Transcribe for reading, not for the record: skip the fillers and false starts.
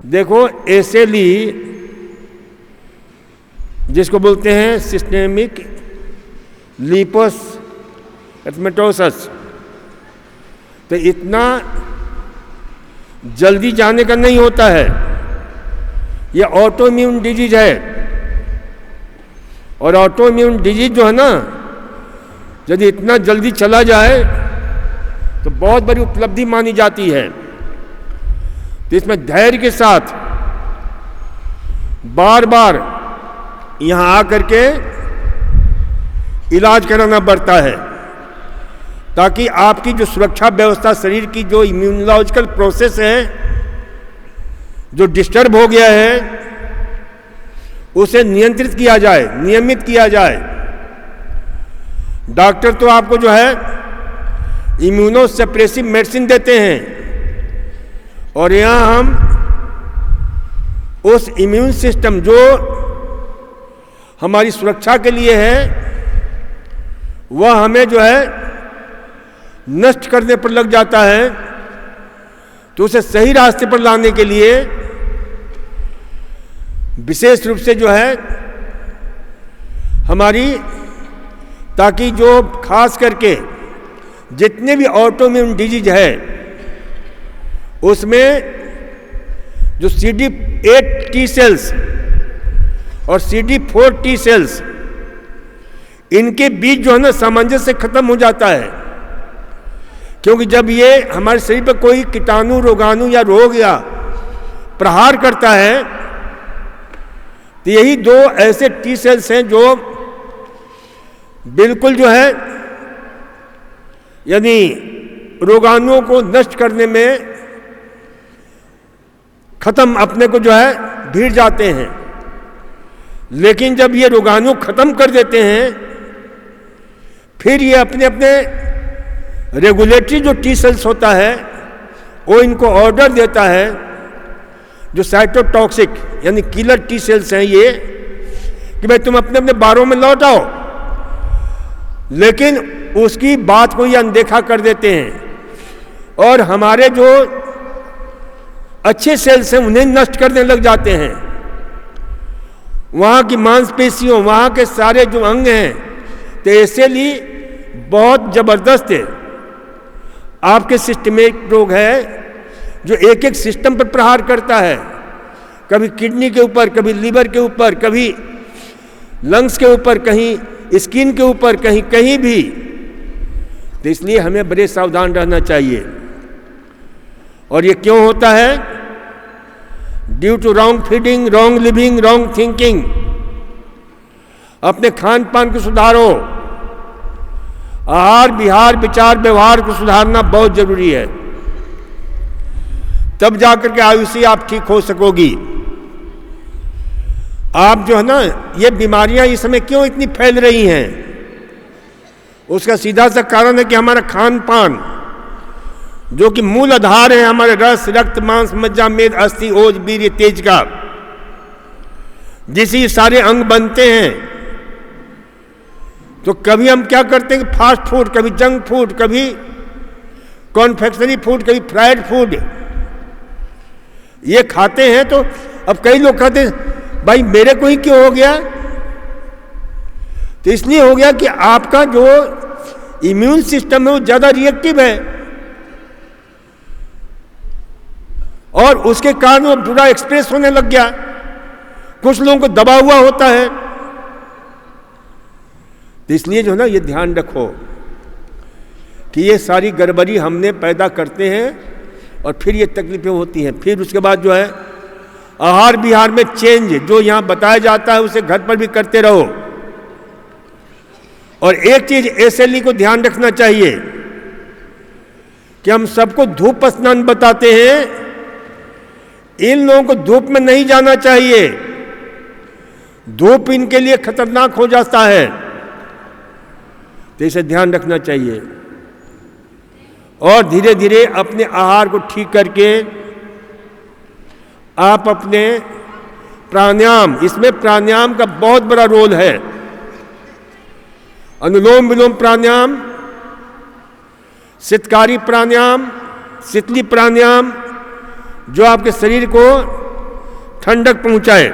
देखो एसेली जिसको बोलते हैं सिस्टेमिक लिपोस एथमेटोसिस, तो इतना जल्दी जाने का नहीं होता है। ये ऑटो इम्यून डिजीज है, और ऑटो इम्यून डिजीज जो है ना, यदि इतना जल्दी चला जाए तो बहुत बड़ी उपलब्धि मानी जाती है। तो इसमें धैर्य के साथ बार बार यहां आकर के इलाज कराना पड़ता है, ताकि आपकी जो सुरक्षा व्यवस्था, शरीर की जो इम्यूनोलॉजिकल प्रोसेस है जो डिस्टर्ब हो गया है, उसे नियंत्रित किया जाए, नियमित किया जाए। डॉक्टर तो आपको जो है इम्यूनो सप्रेसिव मेडिसिन देते हैं, और यहां हम उस इम्यून सिस्टम जो हमारी सुरक्षा के लिए है, वह हमें जो है नष्ट करने पर लग जाता है। तो उसे सही रास्ते पर लाने के लिए विशेष रूप से जो है हमारी, ताकि जो खास करके जितने भी ऑटोइम्यून डिजीज है उसमें जो CD8 टी सेल्स और CD4 टी सेल्स, इनके बीच जो है ना सामंजस्य खत्म हो जाता है। क्योंकि जब ये हमारे शरीर पर कोई कीटाणु, रोगाणु या रोग या प्रहार करता है, तो यही दो ऐसे टी सेल्स हैं जो बिल्कुल जो है यानी रोगाणुओं को नष्ट करने में खत्म अपने को जो है भीड़ जाते हैं। लेकिन जब ये रोगाणु खत्म कर देते हैं, फिर ये अपने अपने रेगुलेटरी जो टी सेल्स होता है वो इनको ऑर्डर देता है, जो साइटोटॉक्सिक यानी किलर टी सेल्स हैं ये, कि भाई तुम अपने अपने बारों में लौट आओ। लेकिन उसकी बात को ये अनदेखा कर देते हैं और हमारे जो अच्छे सेल्स हैं उन्हें नष्ट करने लग जाते हैं। वहाँ की मांसपेशियों, वहाँ के सारे जो अंग हैं, तो इसीलिए बहुत जबरदस्त है। आपके सिस्टमिक रोग है जो एक एक सिस्टम पर प्रहार करता है, कभी किडनी के ऊपर, कभी लीवर के ऊपर, कभी लंग्स के ऊपर, कहीं स्किन के ऊपर, कहीं कहीं भी। तो इसलिए हमें बड़े सावधान रहना चाहिए। और ये क्यों होता है? Due to wrong feeding, wrong living, wrong thinking. अपने खान पान को सुधारो, आहार विहार विचार व्यवहार को सुधारना बहुत जरूरी है, तब जाकर के आयुष्य आप ठीक हो सकोगी। आप जो है ना, ये बीमारियां इस समय क्यों इतनी फैल रही हैं, उसका सीधा सा कारण है कि हमारा खान पान, जो कि मूल आधार है हमारे रस, रक्त, मांस, मज्जा, मेद, अस्थि, ओज, वीर्य, तेज का, जिससे सारे अंग बनते हैं। तो कभी हम क्या करते हैं कि फास्ट फूड, कभी जंक फूड, कभी कॉन्फेक्शनरी फूड, कभी फ्राइड फूड ये खाते हैं। तो अब कई लोग कहते हैं भाई मेरे को ही क्यों हो गया? तो इसलिए हो गया कि आपका जो इम्यून सिस्टम है वो ज्यादा रिएक्टिव है, और उसके कारण वो पूरा एक्सप्रेस होने लग गया। कुछ लोगों को दबा हुआ होता है। तो इसलिए जो है ना, ये ध्यान रखो कि ये सारी गड़बड़ी हमने पैदा करते हैं और फिर ये तकलीफें होती हैं। फिर उसके बाद जो है आहार विहार में चेंज, जो यहां बताया जाता है उसे घर पर भी करते रहो। और एक चीज एसएलई को ध्यान रखना चाहिए कि हम सबको धूप स्नान बताते हैं, इन लोगों को धूप में नहीं जाना चाहिए। धूप इनके लिए खतरनाक हो जाता है, तो इसे ध्यान रखना चाहिए। और धीरे धीरे अपने आहार को ठीक करके आप अपने प्राणायाम, इसमें प्राणायाम का बहुत बड़ा रोल है। अनुलोम विलोम प्राणायाम, शीतकारी प्राणायाम, शीतली प्राणायाम, जो आपके शरीर को ठंडक पहुंचाए।